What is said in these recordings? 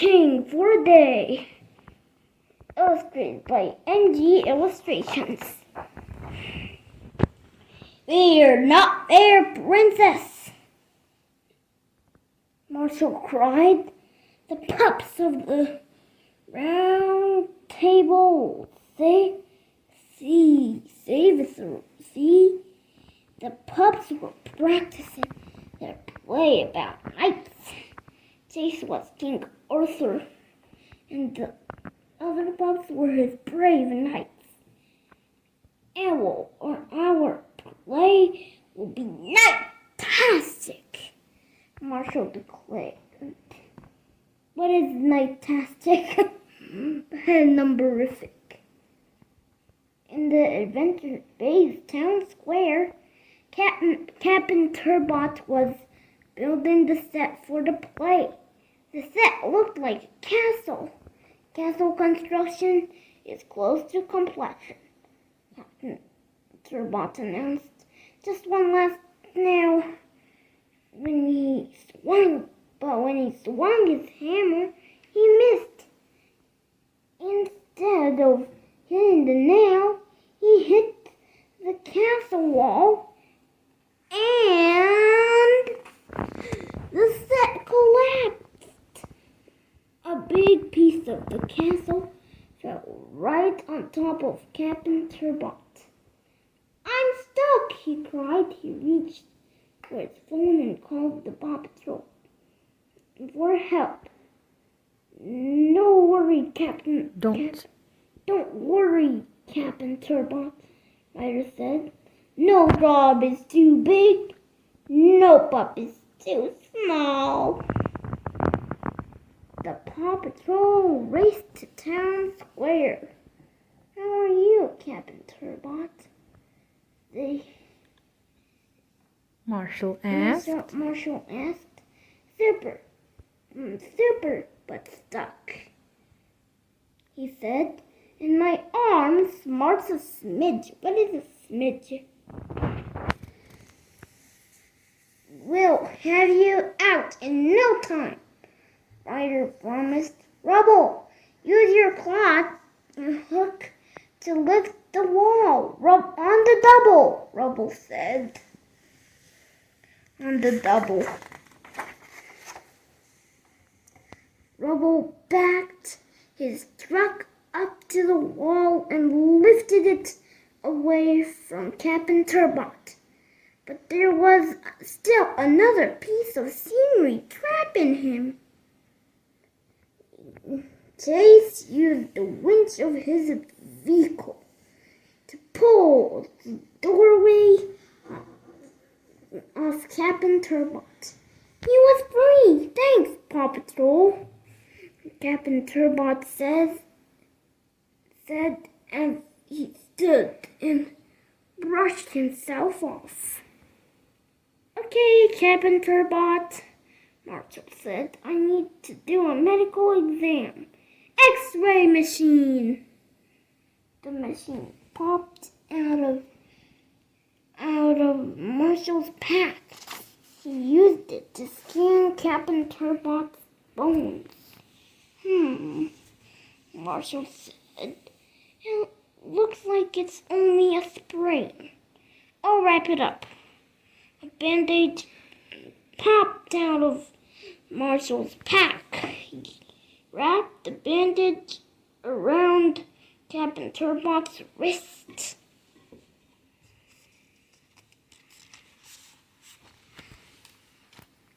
king for a day. Illustrated by NG Illustrations. We're not there, princess, Marshall cried. The pups of the round table see, the pups were practicing their play about knights. Chase was King Arthur, and the other pups were his brave knights. Our play will be night-tastic, Marshall declared. What is night-tastic? Numberific. In the Adventure Bay's town square, Captain Turbot was building the set for the play. The set looked like a castle. Castle construction is close to completion, Captain Turbot announced. Just one last now. When he swung his hammer, he missed. Instead of hitting the nail, he hit the castle wall, and the set collapsed. A big piece of the castle fell right on top of Captain Turbot. I'm stuck, he cried. He reached for his phone and called the Paw Patrol for help. No worry, Captain. Don't worry, Captain Turbot, Ryder said. No job is too big. No pup is too small. The Paw Patrol raced to town square. How are you, Captain Turbot? Marshall asked. Super, but stuck, he said. And my arm smarts a smidge. What is a smidge? We'll have you out in no time, Ryder promised. Rubble, use your claw and hook to lift the wall. Rub on the double, Rubble said. On the double. Rubble backed his truck up to the wall and lifted it away from Captain Turbot. But there was still another piece of scenery trapping him. Chase used the winch of his vehicle to pull the doorway off Captain Turbot. He was free. Thanks, Paw Patrol, Captain Turbot said as he stood and brushed himself off. Okay, Captain Turbot, Marshall said. I need to do a medical exam. X-ray machine. The machine popped out of Marshall's pack. He used it to scan Captain Turbot's bones. Marshall said. It looks like it's only a sprain. I'll wrap it up. A band-aid popped out of Marshall's pack. He wrapped the bandage around Captain Turbot's wrist.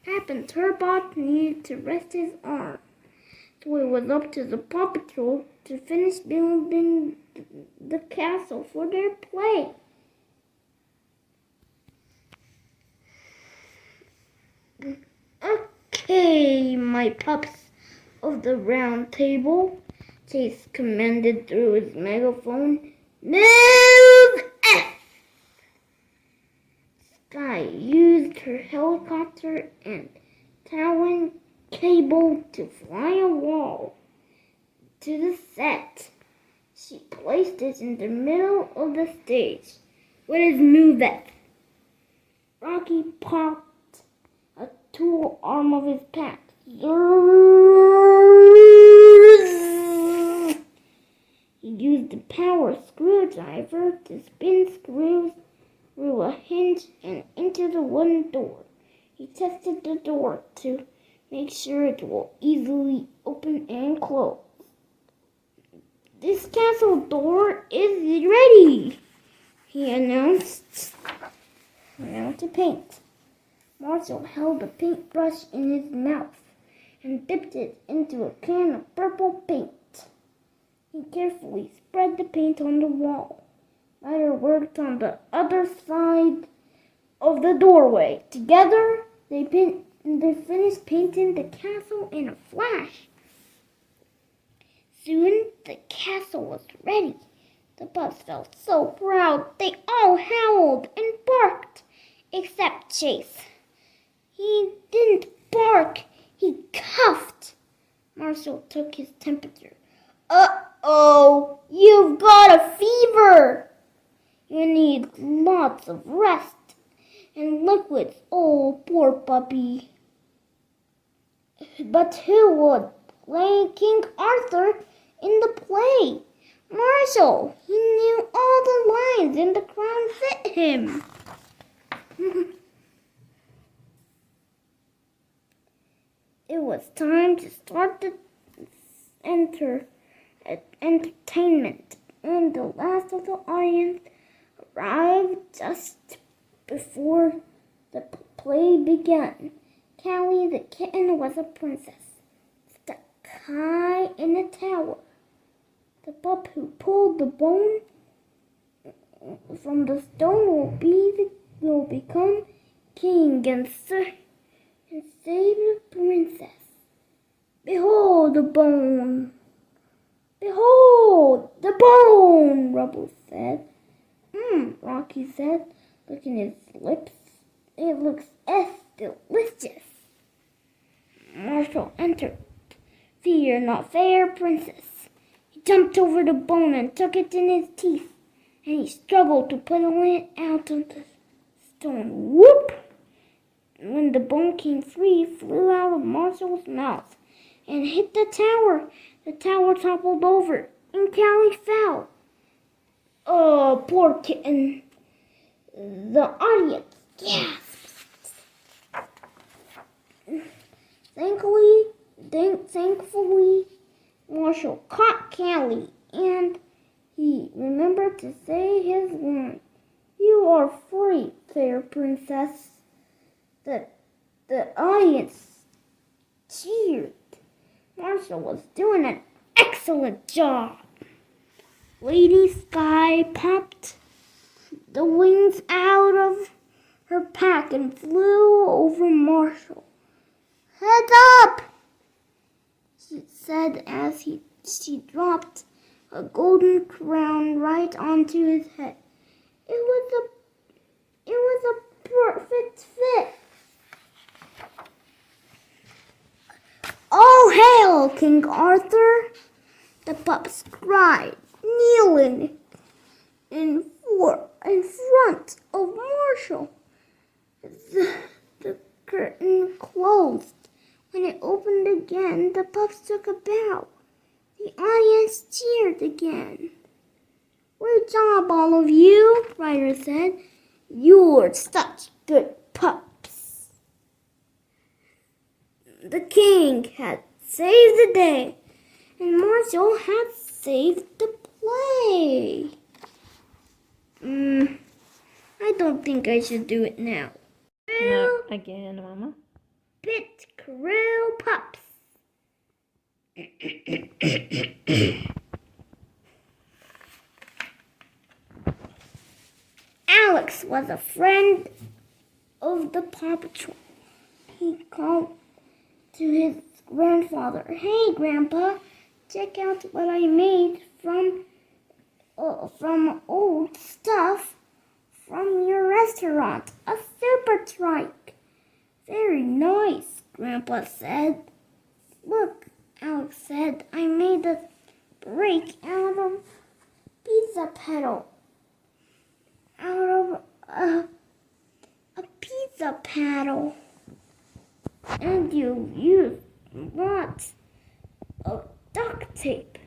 Captain Turbot needed to rest his arm, so it was up to the Paw Patrol to finish building the castle for their play. Okay, my pups of the round table, Chase commanded through his megaphone. Move F! Sky used her helicopter and towing cable to fly a wall to the set. She placed it in the middle of the stage. What is Move F? Rocky popped a tool arm of his pack. Zzzz. screwdriver to spin screws through a hinge and into the wooden door. He tested the door to make sure it will easily open and close. "This castle door is ready," he announced. "Now to paint." Marshall held a paintbrush in his mouth and dipped it into a can of purple paint. He carefully spread the paint on the wall. Ryder worked on the other side of the doorway. Together, they finished painting the castle in a flash. Soon, the castle was ready. The pups felt so proud. They all howled and barked, except Chase. He didn't bark. He coughed. Marshall took his temperature. "Uh-oh, you've got a fever. You need lots of rest and liquids. Oh, poor puppy." But who would play King Arthur in the play? Marshall. He knew all the lines and the crown fit him. It was time to start the entertainment, and the last of the audience arrived just before the play began. Callie the kitten was a princess, stuck high in a tower. The pup who pulled the bone from the stone will become king and save the princess. "Behold the bone! Behold the bone!" Rubble said. Rocky said, licking his lips. "It looks delicious." Marshall entered. "Fear not, fair princess." He jumped over the bone and took it in his teeth, and he struggled to pull it out of the stone. Whoop! When the bone came free, it flew out of Marshall's mouth and hit the tower. The tower toppled over, and Callie fell. "Oh, poor kitten." The audience gasped. Thankfully, Marshall caught Callie, and he remembered to say his line. "You are free, fair princess." The audience cheered. Marshall was doing an excellent job. Lady Sky popped the wings out of her pack and flew over Marshall. "Heads up!" she said as she dropped a golden crown right onto his head. It was a perfect fit. "All hail, King Arthur!" the pups cried, kneeling in front of Marshall. The curtain closed. When it opened again, the pups took a bow. The audience cheered again. "Great job, all of you," Ryder said. "You're such good pups." The king had saved the day, and Marshall had saved the play. I don't think I should do it now. No, again, Mama. Pit Crew Pups. Alex was a friend of the Paw Patrol. He called to his grandfather, "Hey, Grandpa, check out what I made from old stuff from your restaurant. A super trike." "Very nice," Grandpa said. "Look," Alex said, "I made a brake out of pizza pedal. Out of a pizza paddle. And you used lots of duct tape.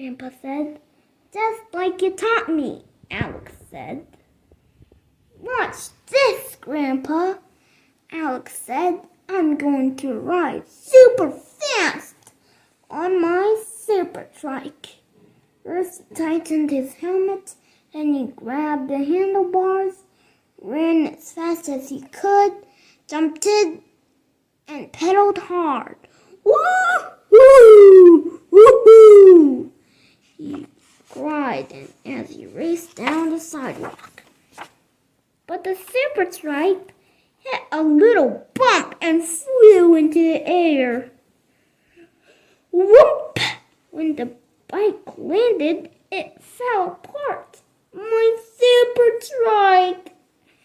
Grandpa said. Just like you taught me, Alex said. Watch this, Grandpa, Alex said. I'm going to ride super fast on my super trike. First he tightened his helmet, then he grabbed the handlebars, ran as fast as he could, jumped in, and pedaled hard. Woo-hoo! Woo-hoo! He cried as he raced down the sidewalk. But the super trike hit a little bump and flew into the air. Whoop! When the bike landed, it fell apart. My super trike!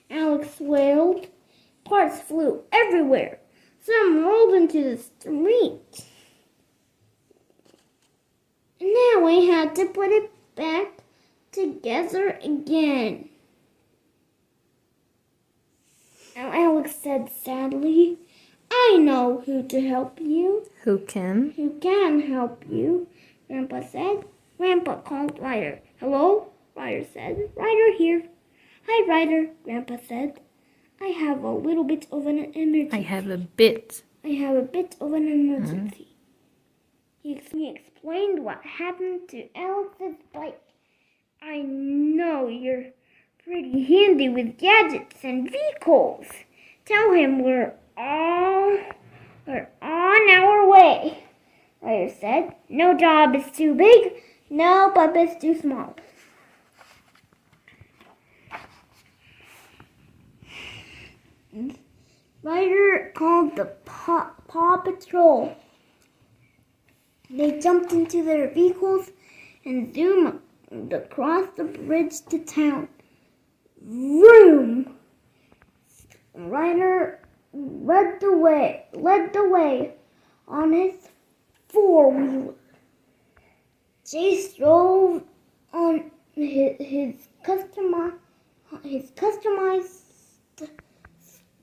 Alex wailed. Parts flew everywhere. Some rolled into the street. Now I had to put it back together again. Alex said sadly. I know who to help you. Who can? Who can help you, Grandpa said. Grandpa called Ryder. Hello, Ryder said. Ryder here. Hi, Ryder, Grandpa said. I have a little bit of an emergency. I have a bit of an emergency. He explained what happened to Alex's bike. I know you're pretty handy with gadgets and vehicles. Tell him we're on our way, Ryder said. No job is too big, no pup is too small. Ryder called the Paw Patrol. They jumped into their vehicles and zoomed across the bridge to town. Vroom! Ryder led the way on his four-wheeler. Chase drove on his customized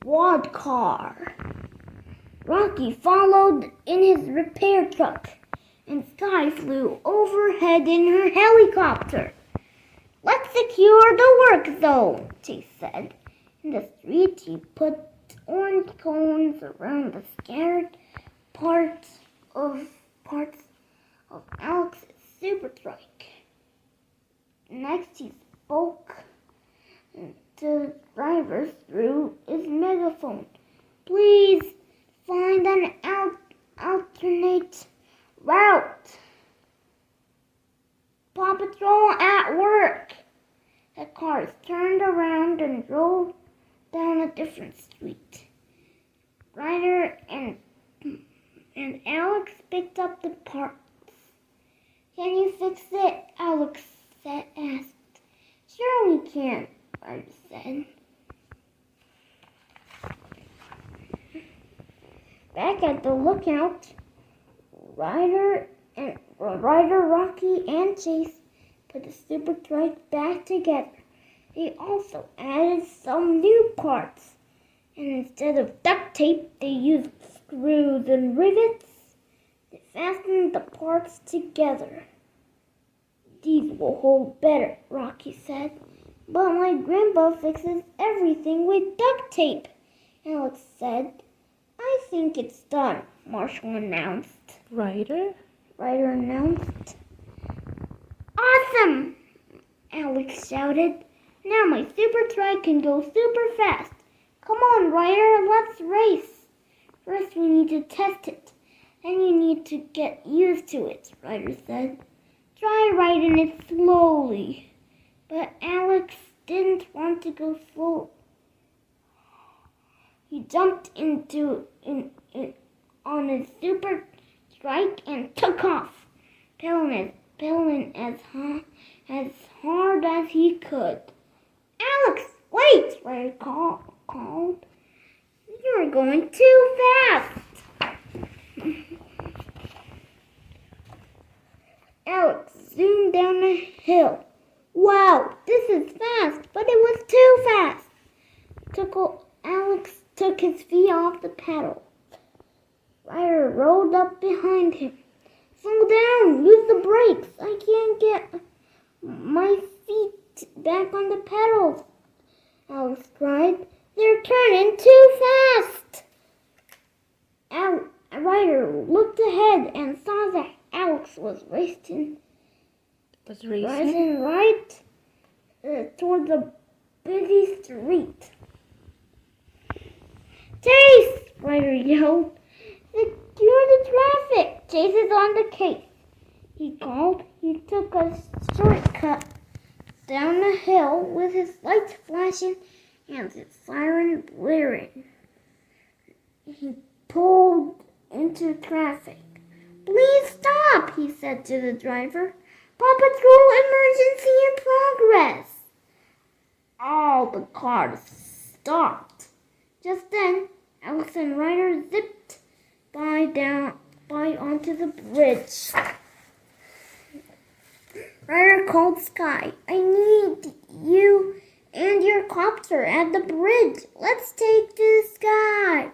squad car. Rocky followed in his repair truck, and Sky flew overhead in her helicopter. Let's secure the work zone, Chase said. In the street, he put orange cones around the scattered parts of Alex's super trike. Next, he spoke to drivers through his megaphone. Please find an alternate route. Paw Patrol at work. The cars turned around and drove down a different street. Ryder and Alex picked up the parts. Can you fix it? Alex asked. Sure we can, Ryder said. Back at the lookout, Ryder, Rocky, and Chase put the super trike back together. They also added some new parts, and instead of duct tape, they used screws and rivets. They fastened the parts together. These will hold better, Rocky said. But my grandpa fixes everything with duct tape, Alex said. I think it's done, Marshall announced. Ryder announced. Awesome! Alex shouted. Now my super trike can go super fast. Come on, Ryder, let's race. First we need to test it. Then you need to get used to it, Ryder said. Try riding it slowly. But Alex didn't want to go slow. He jumped on his super trike and took off, pedaling as hard as he could. Alex, wait! Ryder called. You're going too fast. Alex zoomed down the hill. Wow, this is fast, but it was too fast. Alex took his feet off the pedal. Ryder rolled up behind him. Slow down, use the brakes. I can't get my feet back on the pedals, Alex cried. They're turning too fast. Ryder looked ahead and saw that Alex was racing right toward the busy street. Chase! Ryder yelled. Secure the traffic! Chase is on the case, he called. He took a shortcut down the hill with his lights flashing and his siren blaring. He pulled into traffic. Please stop, he said to the driver. Paw Patrol emergency in progress. All the cars stopped. Just then, Alex and Ryder zipped by onto the bridge. Ryder called Sky. I need you and your copter at the bridge. Let's take the Sky.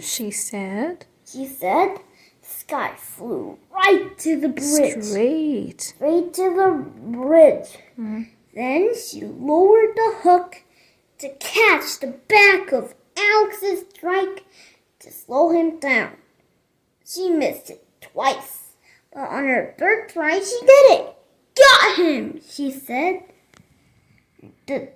She said. Sky flew right to the bridge. Straight to the bridge. Then she lowered the hook to catch the back of Alex's trike to slow him down. She missed it twice, but on her third try she did it. Got him, she said. The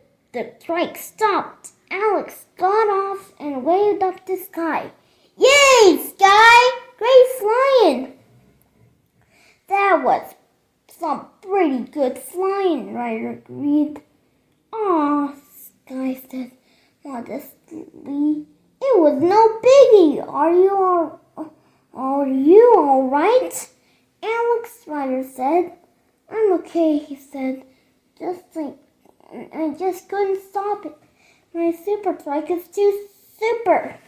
trike stopped. Alex got off and waved up to Sky. Yay, Sky! Great flying! That was some pretty good flying, Ryder agreed. Aw, Sky said modestly. It was no biggie. Are you all right? Alex, Ryder said. I'm okay, he said. I just couldn't stop it. My super trike is too super.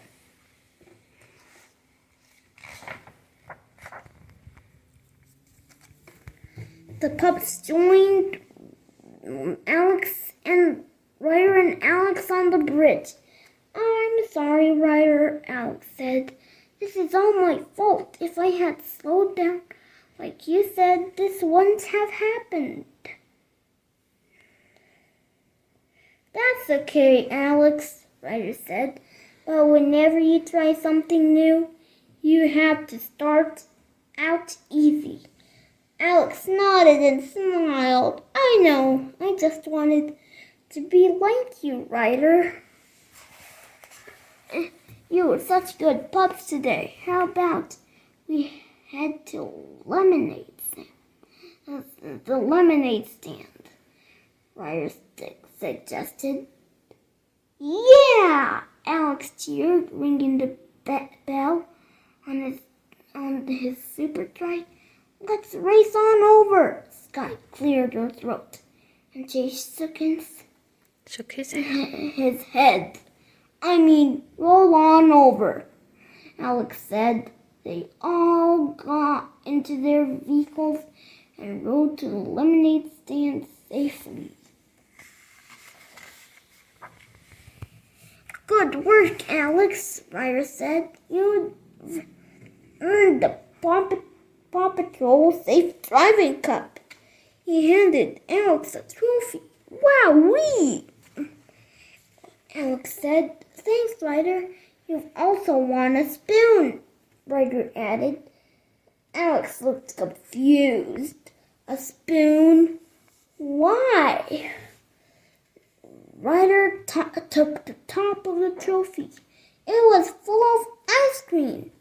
The pups joined Ryder and Alex on the bridge. I'm sorry, Ryder, Alex said. This is all my fault. If I had slowed down like you said, this wouldn't have happened. That's okay, Alex, Ryder said. But whenever you try something new, you have to start out easy. Alex nodded and smiled. I know. I just wanted to be like you, Ryder. You were such good pups today. How about we head to the lemonade stand? Ryder suggested. Yeah! Alex cheered, ringing the bell on his super trike. Let's race on over. Sky cleared her throat, and Chase shook his head. I mean, roll on over, Alex said. They all got into their vehicles and rode to the lemonade stand safely. Good work, Alex, Ryder said. You earned the Paw Patrol Safe Driving Cup. He handed Alex a trophy. Wowee! Alex said, thanks, Ryder. You've also won a spoon, Ryder added. Alex looked confused. A spoon? Why? Ryder took the top of the trophy. It was full of ice cream.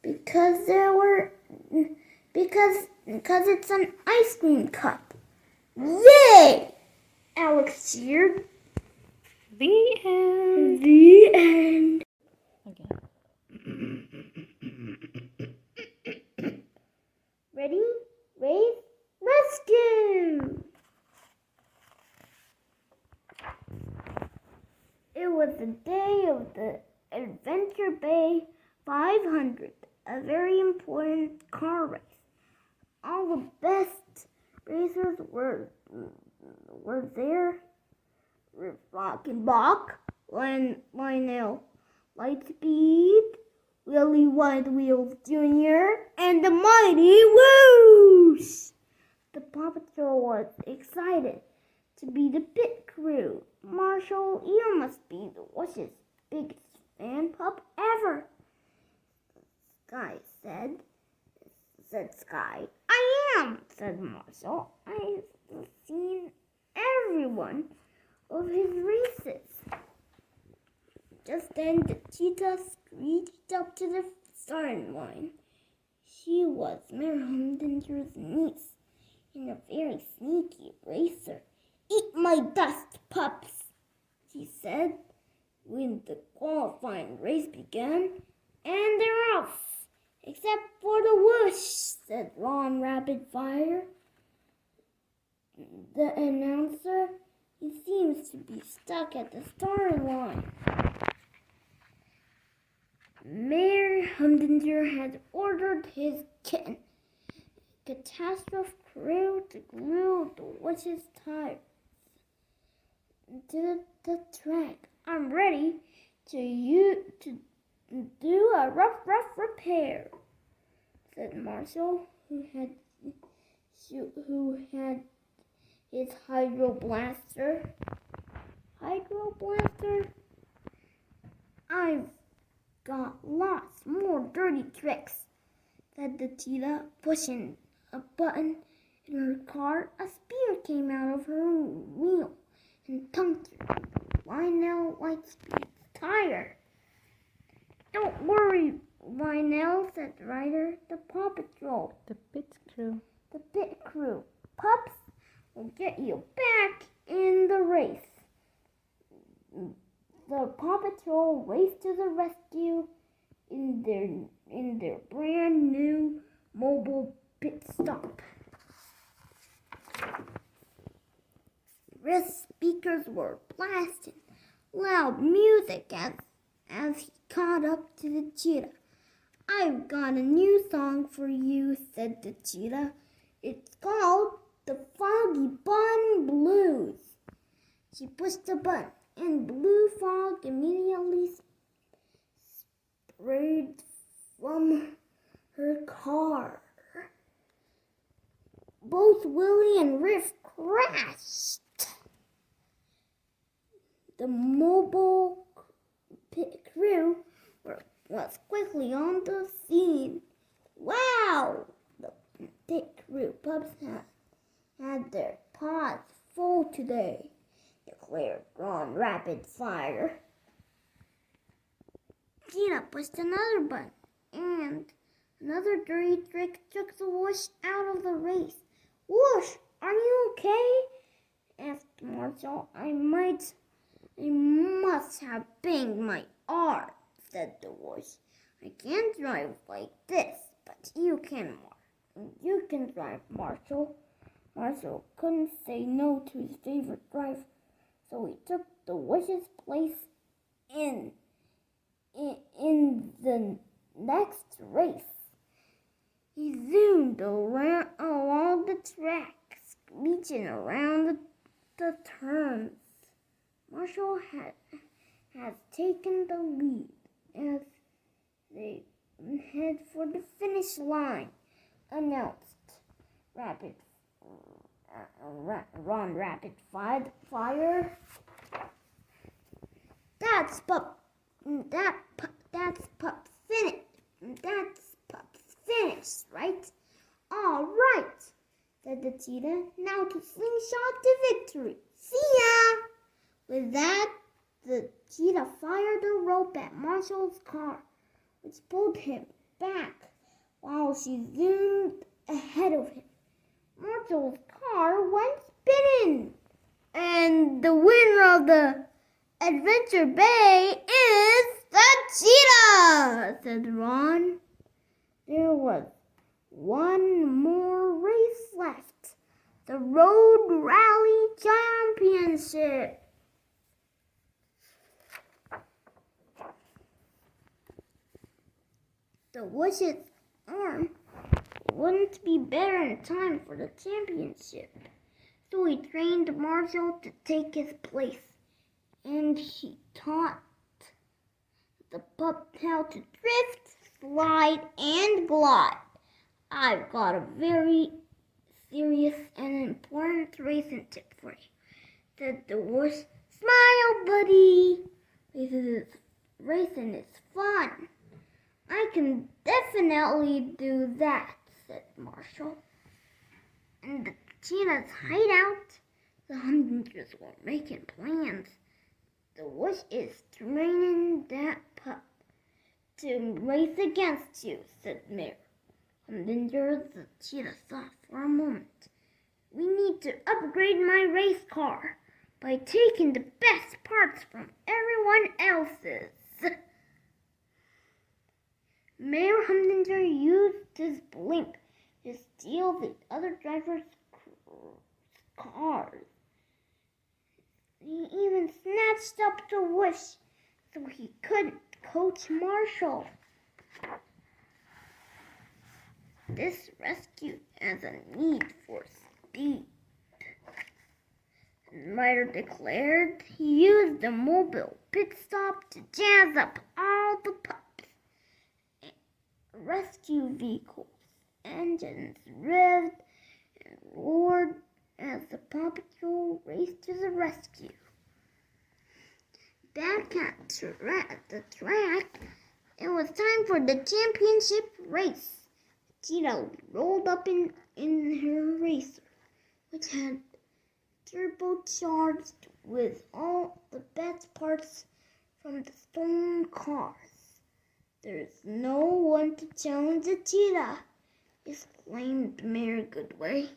Because it's an ice cream cup. Yay! Alex cheered. the end. The end. Ready? Race? Rescue! It was the day of the Adventure Bay 500, a very important car race. All the best racers were there. Rock and Bach, Lionel Lightspeed, Willie White Wheels Jr., and the Mighty Woos. The Paw Patrol was excited to be the pit crew. Marshall, you must be the Wish's biggest fan pup ever, Sky said Sky. I am, said Marshall. I've seen every one of his races. Just then the cheetah screeched up to the starting line. She was Mayor Humdinger's niece and a very sneaky racer. Eat my dust, pups, she said when the qualifying race began. And they're off, except for the whoosh, said Ron Rapid Fire, the announcer. He seems to be stuck at the starting line. Mayor Humdinger had ordered his kitten, Catastrophe Crew, to glue the witch's tires to the track. I'm ready to do a rough repair, said Marshall, who had his hydro blaster. I've got lots more dirty tricks, said the cheetah, pushing a button in her car. A spear came out of her wheel and punctured Lionel Lightspeed's tire. Don't worry, Lionel, said the rider. The Paw Patrol, The pit crew. the pit crew, pups, will get you back in the race. The Paw Patrol raced to the rescue in their brand new mobile pit stop. Riff's speakers were blasting loud music as he caught up to the cheetah. I've got a new song for you, said the cheetah. It's called the Foggy Bun Blues. She pushed the button, and blue fog immediately sprayed from her car. Both Willie and Riff crashed. The mobile pit crew was quickly on the scene. Wow! The pit crew pups had their paws full today, declared Ron Rapid Fire. Gina pushed another button, and another dirty trick took the Whoosh out of the race. Whoosh, are you okay? Asked Marshall. I must have banged my arm, said the Whoosh. I can't drive like this, but you can, You can drive, Marshall. Marshall couldn't say no to his favorite driver, so he took the Whoosh's place in the next race. He zoomed along the track, screeching around the turns. Marshall has taken the lead as they head for the finish line, announced Ron Rapid Fire. That's pup finish, right? All right, said the cheetah. Now to slingshot to victory. See ya! With that, the cheetah fired a rope at Marshall's car, which pulled him back while she zoomed ahead of him. Marshall's car went spinning, and the winner of the Adventure Bay is the cheetah, said Ron. There was one more race left, the Road Rally Championship. The Wish's arm wouldn't be better in time for the championship, so he trained Marshall to take his place, and he taught the pup how to drift, slide, and glide. I've got a very serious and important racing tip for you, said the horse. Smile, buddy. Racing is fun. I can definitely do that, said Marshall. In the cheetah's hideout, the hunters were making plans. The horse is training that pup to race against you, said Mayor. Hunter, the cheetah thought for a moment. We need to upgrade my race car by taking the best parts from everyone else's. Mayor Hunter used his blimp to steal the other drivers' cars. He even snatched up the wish so he couldn't coach Marshall. This rescue has a need for speed. The rider declared he used the mobile pit stop to jazz up all the pups. Rescue vehicles' engines revved and roared as the Paw Patrol raced to the rescue. Back at the track, it was time for the championship race. Cheetah rolled up in her racer, which had turbocharged with all the best parts from the stolen cars. There's no one to challenge the cheetah, exclaimed Mayor Goodway.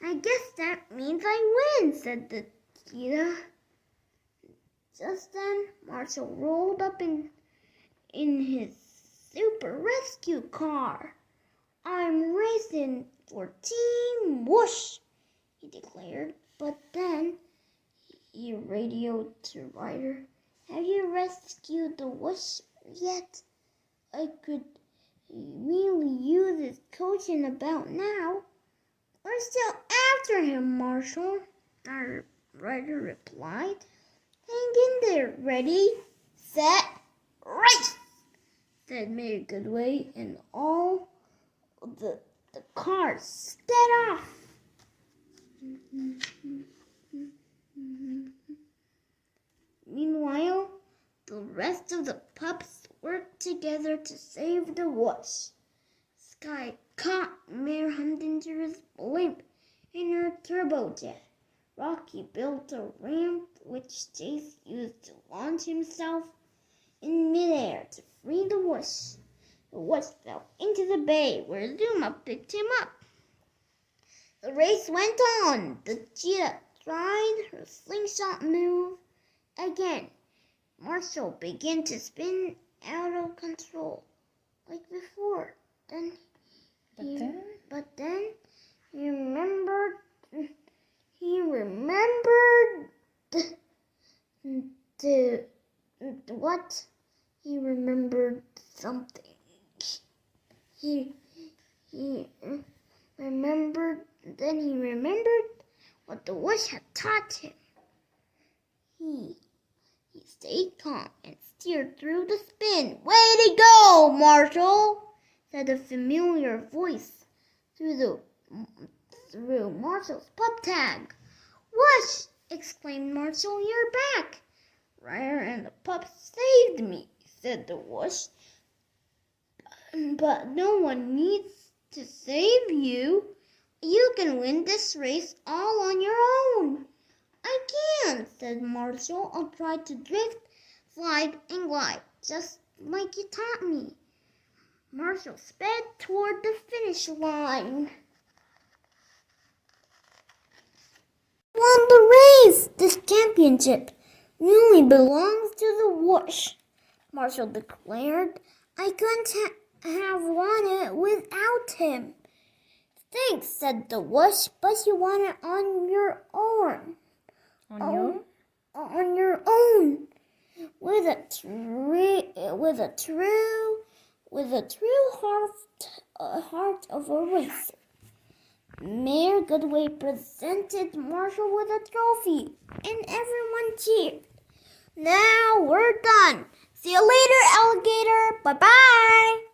I guess that means I win, said the cheetah. Just then, Marshall rolled up in his super rescue car. I'm racing for Team Whoosh, he declared. But then he radioed to Ryder. Have you rescued the Whoosh yet? I could really use his coaching about now. We're still after him, Marshall, Ryder replied. Hang in there. Ready, set, race, said Mayor Goodway, and all the cars sped off. Meanwhile, the rest of the pups worked together to save the Whoosh. Sky caught Mayor Huntinger's blimp in her turbojet. Rocky built a ramp which Chase used to launch himself in midair to free the Whoosh. The Whoosh fell into the bay where Zuma picked him up. The race went on. The cheetah tried her slingshot move again. Marshall began to spin out of control like before. But then he remembered what? He remembered something. He remembered what the Whoosh had taught him. He stayed calm and steered through the spin. Way to go, Marshall, said a familiar voice through Marshall's pup tag. Whoosh, exclaimed Marshall, you're back. Ryder and the pups saved me, said the Whoosh. But no one needs to save you. You can win this race all on your own. I can, said Marshall. I'll try to drift, slide, and glide, just like you taught me. Marshall sped toward the finish line. Won the race! This championship really belongs to the Whoosh, Marshall declared. I couldn't have won it without him. Thanks, said the Whoosh, but you won it on your own. On your own. With a true heart of a racer. Mayor Goodway presented Marshall with a trophy, and everyone cheered. Now we're done. See you later, alligator. Bye-bye.